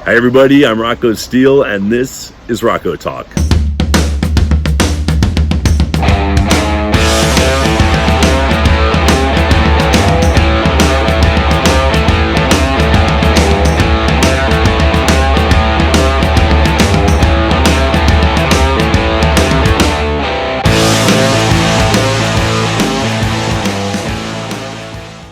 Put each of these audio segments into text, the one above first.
Hi, everybody. I'm Rocco Steele, and this is RoccoTALK.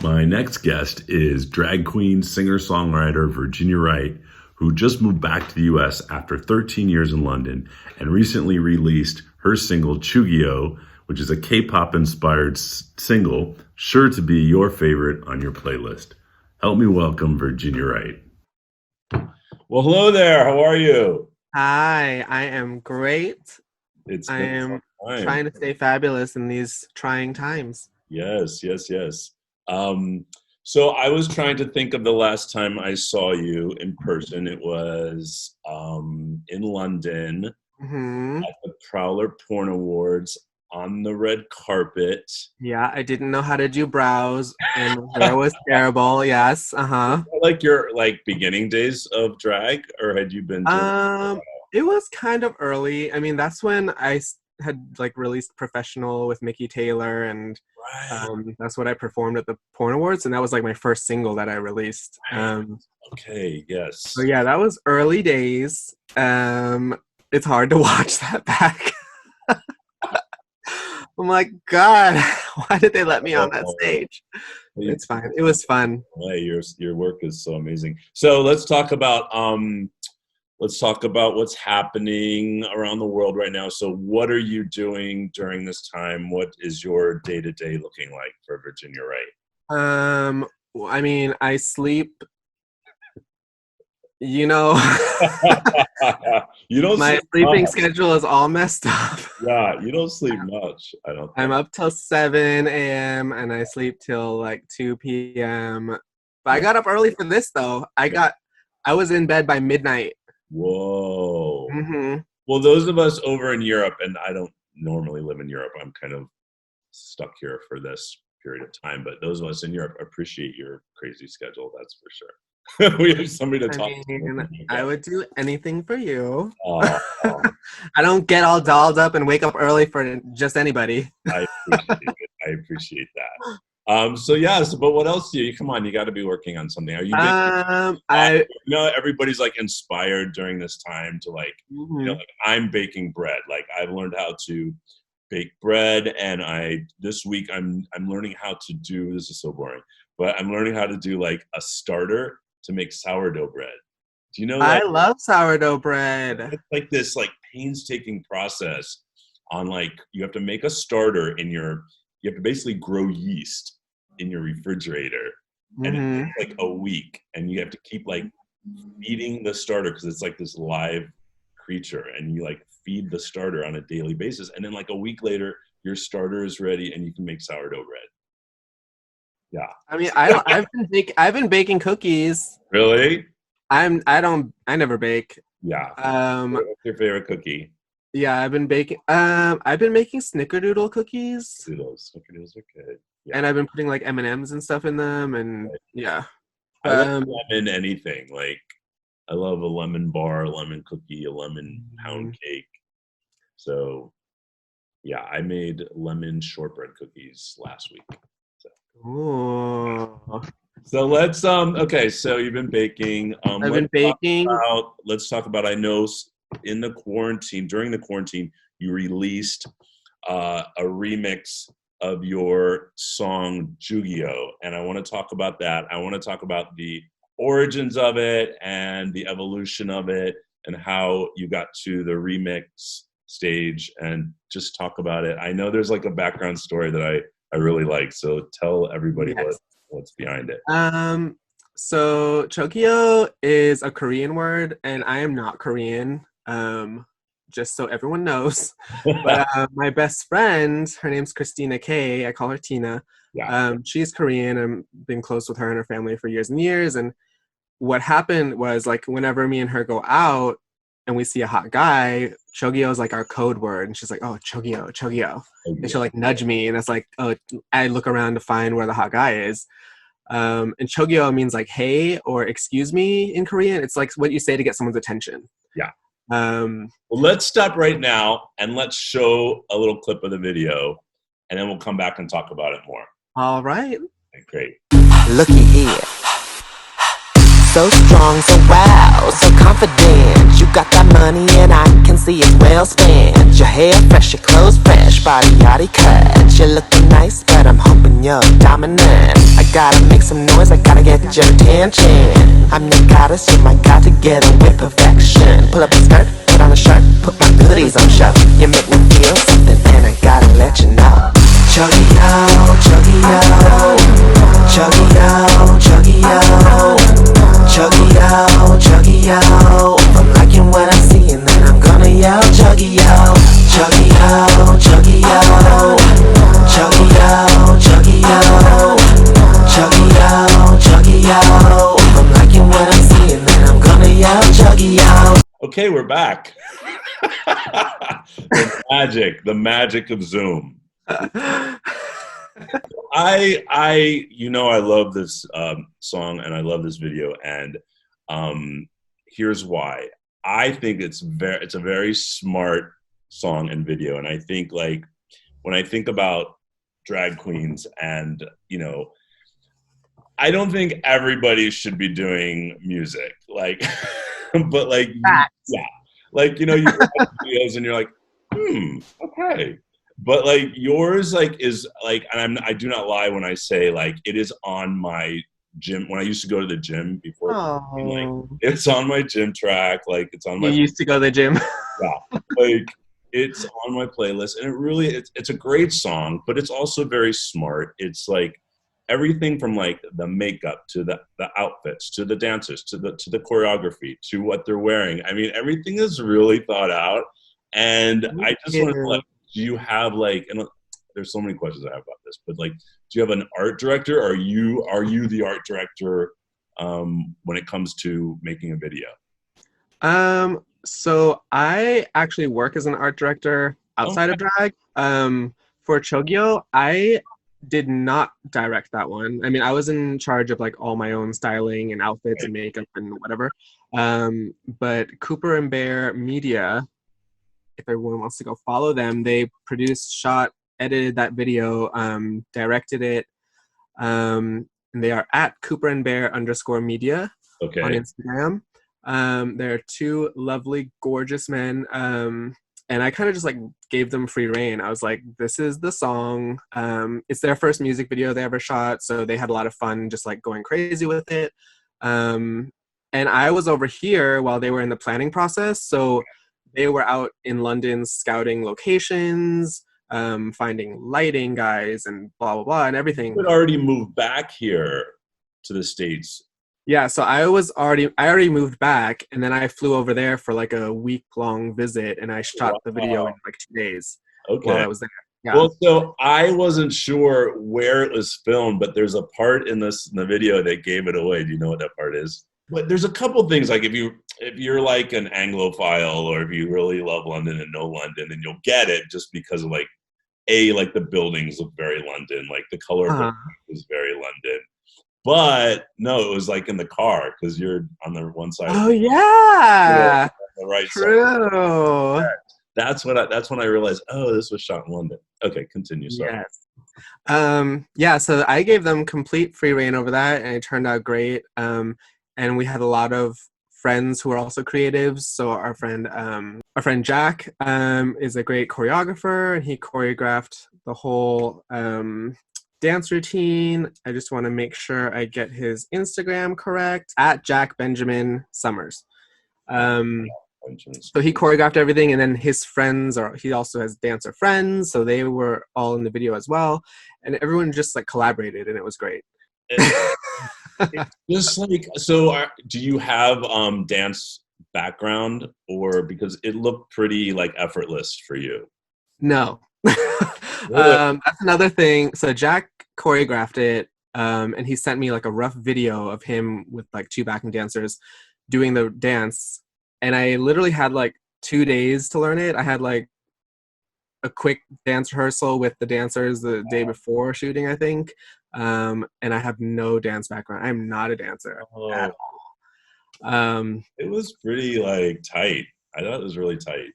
My next guest is drag queen, singer-songwriter Virginia Wright, who just moved back to the U.S. after 13 years in London and recently released her single Chugyo, which is a K-pop inspired single, sure to be your favorite on your playlist. Help me welcome Virginia Wright. Well, hello there. How are you? Hi, I am great. I am trying to stay fabulous in these trying times. Yes. So I was trying to think of the last time I saw you in person. It was in London at the Prowler Porn Awards on the red carpet. Yeah, I didn't know how to do brows, and my hair was terrible. Yes, Like your beginning days of drag, or had you been doing it was kind of early. I mean, that's when I had released Professional with Mickey Taylor, and that's what I performed at the Porn Awards, and that was my first single that I released. Okay, yes. So yeah, that was early days. It's hard to watch that back. I'm like, God, why did they let me on that stage? It's fine. It was fun. Hey, your work is so amazing. So let's talk about what's happening around the world right now. So what are you doing during this time? What is your day-to-day looking like for Virginia Wright? I mean, I sleep, you know. You don't My sleep sleeping much. schedule is all messed up. Yeah, you don't sleep much, I don't think. I'm up till 7 a.m. and I sleep till 2 p.m. But I got up early for this though. I was in bed by midnight. Whoa. Mm-hmm. Well, those of us over in Europe, and I don't normally live in Europe, I'm kind of stuck here for this period of time, but those of us in Europe appreciate your crazy schedule, that's for sure. We have somebody to talk to. I would do anything for you. Oh. I don't get all dolled up and wake up early for just anybody. I appreciate that. But what else do you? Come on, you got to be working on something. Are you? Everybody's inspired during this time to I'm baking bread. I've learned how to bake bread, and this week I'm learning how to do. This is so boring, but I'm learning how to do a starter to make sourdough bread. Do you know? I love sourdough bread. It's this painstaking process on you have to make a starter you have to basically grow yeast in your refrigerator, and it takes a week, and you have to keep feeding the starter because it's this live creature, and you feed the starter on a daily basis, and then a week later your starter is ready and you can make sourdough bread. Yeah. I mean, I've been baking cookies. Really? I never bake. Yeah. What's your favorite cookie? Yeah, I've been baking. I've been making snickerdoodle cookies. Snickerdoodles are good. Yeah. And I've been putting M&Ms and stuff in them, and yeah. I love lemon anything. I love a lemon bar, a lemon cookie, a lemon pound cake. So, yeah, I made lemon shortbread cookies last week. Ooh. So let's okay, so you've been baking. I've been baking. Let's talk about, I know during the quarantine, you released a remix of your song Chugyo, and I want to talk about that. I want to talk about the origins of it and the evolution of it and how you got to the remix stage, and just talk about it. I know there's a background story that I really like, so tell everybody what's behind it. So Chugyo is a Korean word, and I am not Korean, just so everyone knows. But my best friend, her name's Christina K. I call her Tina. Yeah. She's Korean. I've been close with her and her family for years and years. And what happened was whenever me and her go out and we see a hot guy, Chugyo is our code word. And she's like, oh, Chugyo. And she'll nudge me, and it's oh, I look around to find where the hot guy is. And Chugyo means like hey or excuse me in Korean. It's like what you say to get someone's attention. Yeah. Um, Well, let's stop right now and let's show a little clip of the video, and then we'll come back and talk about it more. all right. Okay, great. Looky here. So strong, so wow, so confident. You got that money and I can see it's well spent. Your hair fresh, your clothes fresh, body yachty cut. You're looking nice, but I'm hoping you're dominant. I gotta make some noise, I gotta get your attention. I'm your goddess, you're my god together with perfection. Pull up a skirt, put on a shirt, put my goodies on show. You make me feel something and I gotta let you know. Chugyo, Chugyo, Chugyo, Chugyo, Chugyo, Chugyo. If I'm liking what I'm seeing, then I'm gonna yell Chugyo, Chugyo, Chugyo, Chugyo, Chugyo, Chugyo, Chugyo. If I'm liking what I'm seeing, then I'm gonna yell Chugyo. Okay, we're back. The magic of Zoom. I love this song and I love this video, and here's why. I think it's a very smart song and video, and I think like when I think about drag queens, and I don't think everybody should be doing music, like, but like, yeah, like you watch videos and you're like, okay. But like yours, like is like, and I do not lie when I say like it is on my gym. When I used to go to the gym before, like it's on my gym track. Like it's on my. You used to go to the gym. Yeah, like it's on my playlist, and it's a great song, but it's also very smart. It's like everything from like the makeup to the outfits to the dancers to the choreography to what they're wearing. I mean, everything is really thought out, and I just want to like. Do you have like, and there's so many questions I have about this, but like, do you have an art director? Are you the art director when it comes to making a video? So I actually work as an art director outside of drag. For Chugyo, I did not direct that one. I mean, I was in charge of like all my own styling and outfits and makeup and whatever. But Cooper and Bear Media, if everyone wants to go follow them, they produced, shot, edited that video, directed it, and they are at Cooper and Bear _media on Instagram. They're two lovely, gorgeous men, and I kind of just like gave them free reign. I was like, this is the song. It's their first music video they ever shot, so they had a lot of fun just like going crazy with it. And I was over here while they were in the planning process, so they were out in London scouting locations, finding lighting guys and blah, blah, blah, and everything. You had already moved back here to the States. Yeah, so I already moved back, and then I flew over there for like a week-long visit, and I shot the video in like 2 days while I was there. Yeah. Well, so I wasn't sure where it was filmed, but there's a part in the video that gave it away. Do you know what that part is? But there's a couple things, like if you're like an Anglophile, or if you really love London and know London, then you'll get it just because of like the buildings look very London, like the color of the was very London. But no, it was like in the car because you're on the one side. Oh yeah, on the right true. Side. That's when I realized, oh, this was shot in London. Okay, continue. Sorry. Yes. Yeah, so I gave them complete free reign over that, and it turned out great. And we had a lot of friends who are also creatives. So our friend Jack is a great choreographer, and he choreographed the whole dance routine. I just want to make sure I get his Instagram correct, at Jack Benjamin Summers. So he choreographed everything, and then his friends, he also has dancer friends, so they were all in the video as well, and everyone just like collaborated, and it was great. Just like, so do you have dance background, or because it looked pretty like effortless for you? No. That's another thing. So Jack choreographed it, and he sent me like a rough video of him with like two backing dancers doing the dance, and I literally had like 2 days to learn it. I had like a quick dance rehearsal with the dancers the day before shooting, I think. and I have no dance background. I'm not a dancer at all. It was pretty like tight. I thought it was really tight.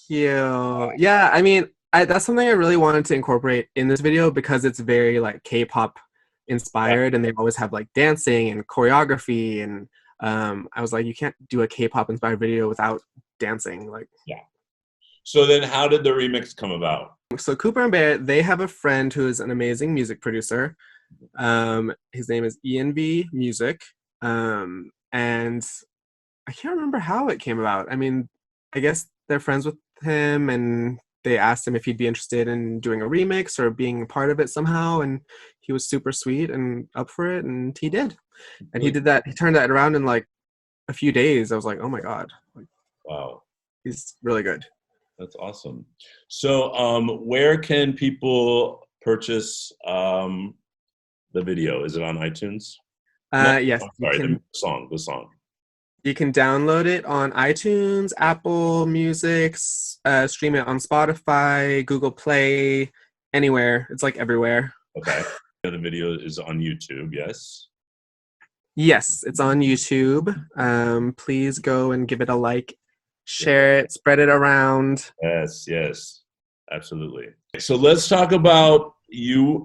Yeah, I mean, that's something I really wanted to incorporate in this video because it's very like K-pop inspired, and they always have like dancing and choreography, and I was like, you can't do a K-pop inspired video without dancing. Like, yeah. So then, how did the remix come about? So Cooper and Bear, they have a friend who is an amazing music producer. His name is ENV Music, and I can't remember how it came about. I mean, I guess they're friends with him, and they asked him if he'd be interested in doing a remix or being a part of it somehow, and he was super sweet and up for it, and he did. And he did that. He turned that around in like a few days. I was like, oh my God. Like, wow. He's really good. That's awesome. So where can people purchase the video? Is it on iTunes? Yes. Sorry, the song. You can download it on iTunes, Apple Music, stream it on Spotify, Google Play, anywhere. It's like everywhere. Okay. The video is on YouTube, yes? Yes, it's on YouTube. Please go and give it a like, share it, spread it around. Yes, absolutely. So let's talk about you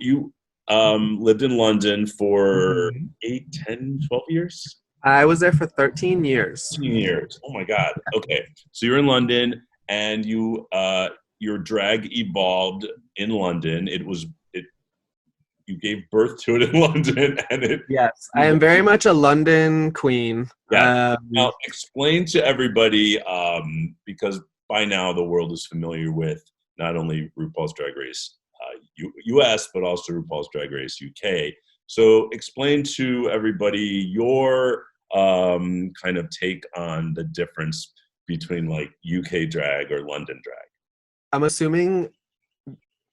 lived in London for 8, 10, 12 years? I was there for 13 years. 13 years. Oh my God. Okay. So you're in London, and your drag evolved in London. You gave birth to it in London, and Yes, I am very much a London queen. Yeah. Now explain to everybody, because by now the world is familiar with not only RuPaul's Drag Race US, but also RuPaul's Drag Race UK. So explain to everybody your kind of take on the difference between like UK drag or London drag. I'm assuming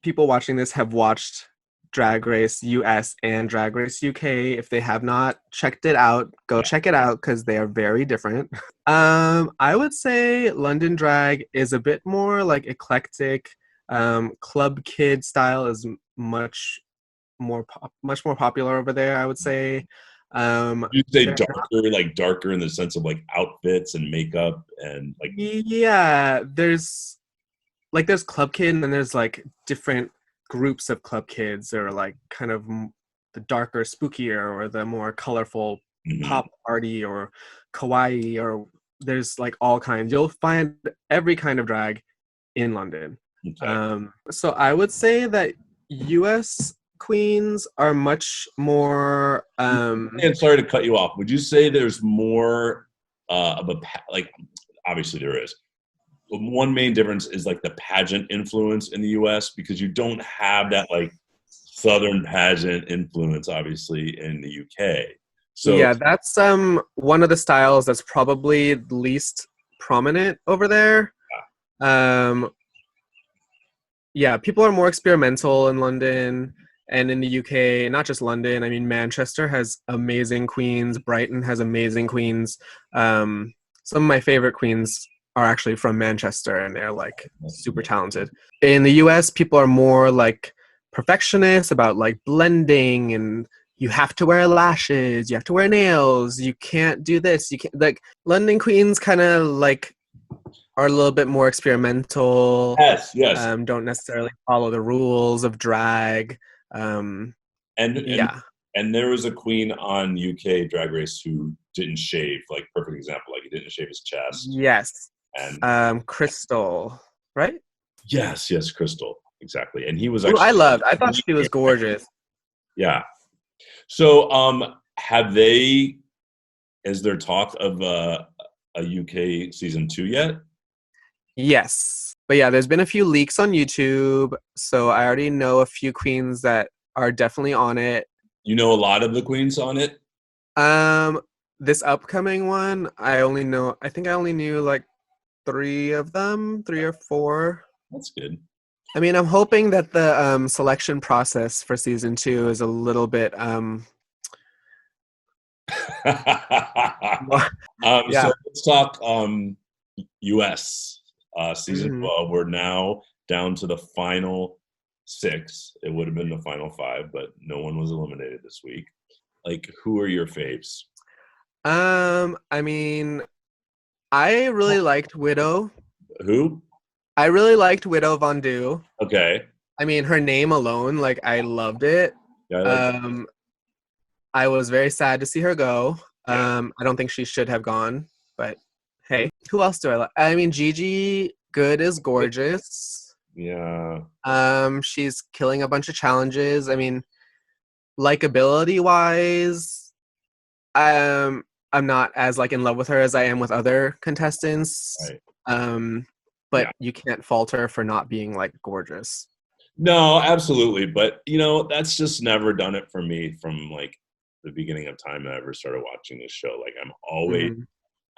people watching this have watched Drag Race US and Drag Race UK. If they have not checked it out, go check it out because they are very different. I would say London drag is a bit more like eclectic. Club kid style is much more popular over there, I would say. You say darker in the sense of like outfits and makeup and like. Yeah, there's club kid, and then there's like different groups of club kids, or like kind of the darker, spookier, or the more colorful pop party or kawaii, or there's like all kinds. You'll find every kind of drag in London. Okay. So I would say that US queens are much more and sorry to cut you off. Would you say there's more of a like obviously there is. One main difference is like the pageant influence in the US, because you don't have that like Southern pageant influence obviously in the UK. So yeah, that's one of the styles that's probably least prominent over there. Yeah, people are more experimental in London and in the UK, not just London. I mean, Manchester has amazing queens. Brighton has amazing queens. Some of my favorite queens are actually from Manchester, and they're like super talented. In the US, people are more like perfectionists about like blending, and you have to wear lashes, you have to wear nails, you can't do this, you can't, like London queens kind of like are a little bit more experimental. Yes. Don't necessarily follow the rules of drag. And there was a queen on UK Drag Race who didn't shave, like perfect example, like he didn't shave his chest. Yes. And Crystal, right? Yes, Crystal, exactly. And he was actually. I thought she was gorgeous. Yeah. So, is there talk of a UK season 2 yet? Yes, but yeah, there's been a few leaks on YouTube, so I already know a few queens that are definitely on it. You know a lot of the queens on it? This upcoming one, I think I only knew like 3 of them, 3 or 4. That's good. I mean, I'm hoping that the selection process for season 2 is a little bit yeah. So let's talk US season 12. We're now down to the final 6. It would have been the final 5, but no one was eliminated this week. Like, who are your faves? I mean, I really liked Widow. Who? I really liked Widow Von Du. Okay. I mean, her name alone, like, I loved it. Yeah, I like I was very sad to see her go. Yeah. I don't think she should have gone, but hey, who else do I like? I mean, Gigi Good is gorgeous. Yeah. She's killing a bunch of challenges. I mean, likability wise, I'm not as like in love with her as I am with other contestants. Right. But Yeah. you can't fault her for not being like gorgeous. No, absolutely. But, that's just never done it for me from like the beginning of time I ever started watching this show. Like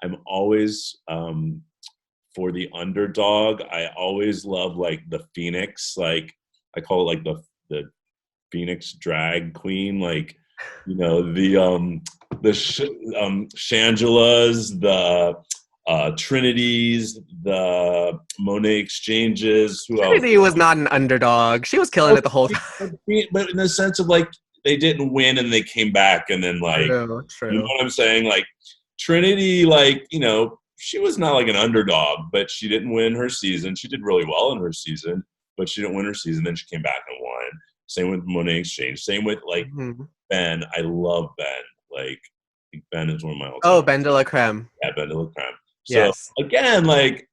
I'm always for the underdog. I always love like the Phoenix, like I call it like the Phoenix drag queen, like, the Shangelas, the Trinities, the Monet Exchanges. Who else? Trinity was not an underdog. She was killing it the whole time. But in the sense of like they didn't win and they came back and then like True. you know what I'm saying? Like Trinity, like, she was not like an underdog, but she didn't win her season. She did really well in her season, but she didn't win her season. Then she came back and won. Same with Monet Exchange. Same with like Ben. I love Ben. Like I think Ben is one of my all-time. Oh, Ben de la Creme. Yeah, Ben de la Creme. So yes. Again, like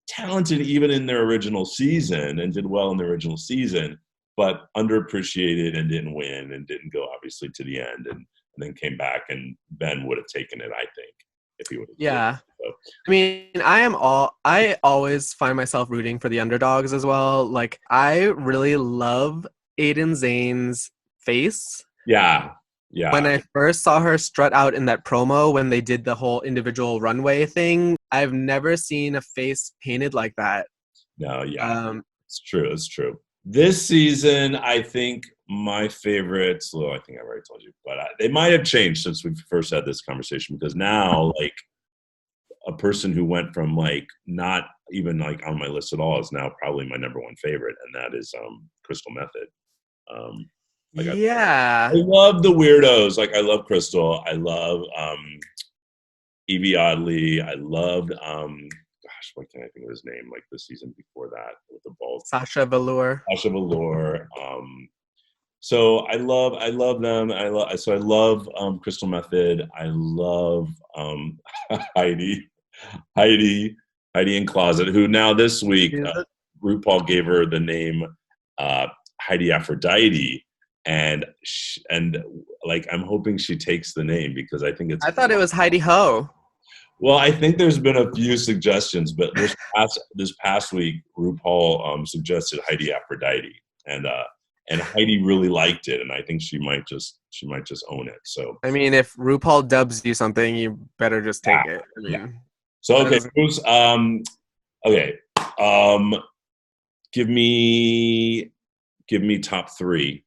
talented even in their original season and did well in their original season, but underappreciated and didn't win and didn't go obviously to the end and then came back and Ben would have taken it, I think, if he would have. Yeah. So. I mean, I always find myself rooting for the underdogs as well. Like I really love Aiden Zane's face. Yeah. Yeah. When I first saw her strut out in that promo when they did the whole individual runway thing, I've never seen a face painted like that. No, yeah. It's true. This season, I think my favorites, well, I think I already told you, but they might have changed since we first had this conversation because now, like, a person who went from, like, not even, like, on my list at all is now probably my number 1 favorite, and that is Crystal Method. Yeah. I love the weirdos. Like, I love Crystal. I love Evie Oddly. I loved, why can't I think of his name? Like the season before that with the ball. Sasha Velour. So I love them. I love Crystal Method. I love Heidi in Closet, who now this week RuPaul gave her the name Heidi Aphrodite, and like I'm hoping she takes the name because I think I thought it was Heidi Ho. Well, I think there's been a few suggestions, but this past week, RuPaul suggested Heidi Aphrodite, and Heidi really liked it, and I think she might just own it. So I mean, if RuPaul dubs you something, you better just take it. I mean, yeah. So okay, who's give me top 3.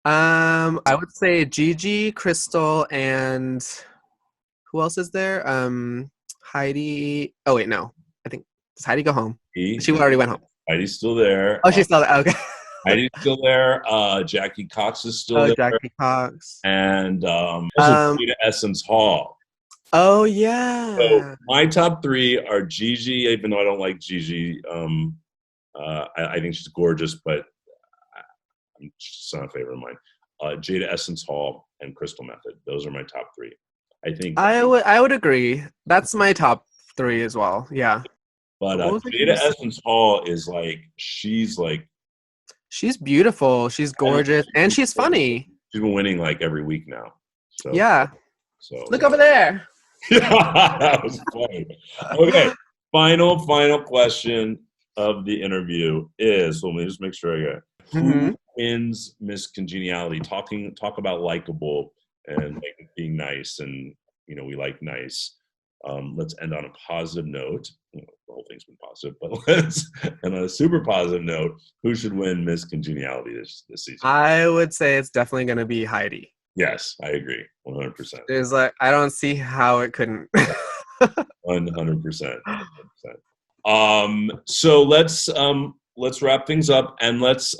I would say Gigi, Crystal, and who else is there? Heidi. Oh wait, no. I think does Heidi go home? She already went home. Heidi's still there. Oh, she's still there. Okay. Heidi's still there. Jackie Cox is still there. Jackie Cox. And Jada Essence Hall. Oh yeah. So my top 3 are Gigi, even though I don't like Gigi. I think she's gorgeous, but she's not a favorite of mine. Jada Essence Hall and Crystal Method. Those are my top 3. I think I would agree. That's my top 3 as well. Yeah. But Jada Essence Hall is like she's beautiful. She's gorgeous, and she's funny. She's been winning like every week now. So yeah. So look over there. That was funny. Okay. Final question of the interview is. Let me just make sure I got it. Who wins Miss Congeniality? Talk about likable and like being nice, and we like nice. Let's end on a positive note. The whole thing's been positive, but let's end on a super positive note. Who should win Miss Congeniality this season? I would say it's definitely going to be Heidi. Yes, I agree, 100%. There's like I don't see how it couldn't. 100%. So let's let's wrap things up and let's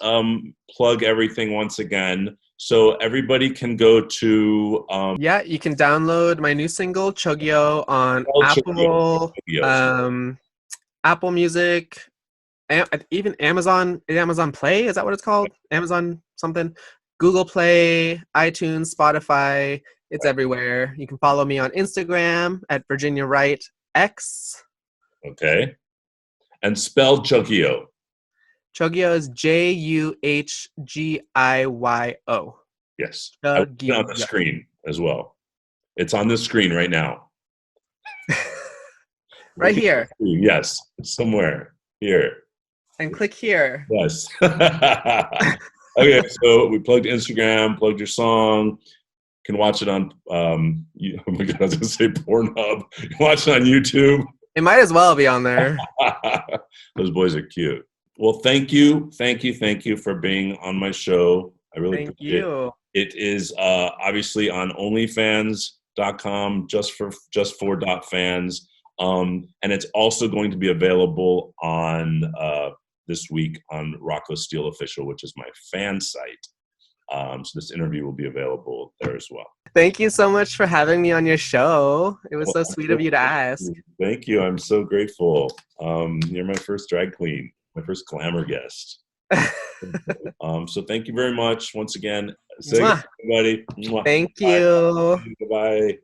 plug everything once again. So everybody can go to Yeah, you can download my new single Chugyo on Chugyo. Apple Music, even Amazon Play. Is that what it's called? Amazon something. Google Play, iTunes, Spotify. It's everywhere. You can follow me on Instagram at Virginia Wright X. Okay. And spell Chugyo. Chugyo is Juhgyo. Yes. I put it on the screen as well. It's on the screen right now. Right here. Yes. Somewhere here. And click here. Yes. Okay, so we plugged Instagram, plugged your song. You can watch it on, oh my God, I was going to say Pornhub. You can watch it on YouTube. It might as well be on there. Those boys are cute. Well, thank you for being on my show. I really appreciate it. It is obviously on onlyfans.com, just for .fans. And it's also going to be available on this week on Rocco Steele Official, which is my fan site. So this interview will be available there as well. Thank you so much for having me on your show. It was so sweet of you to ask. Thank you. I'm so grateful. You're my first drag queen, my first glamour guest. So thank you very much once again. Say goodbye, everybody. Thank you. Goodbye.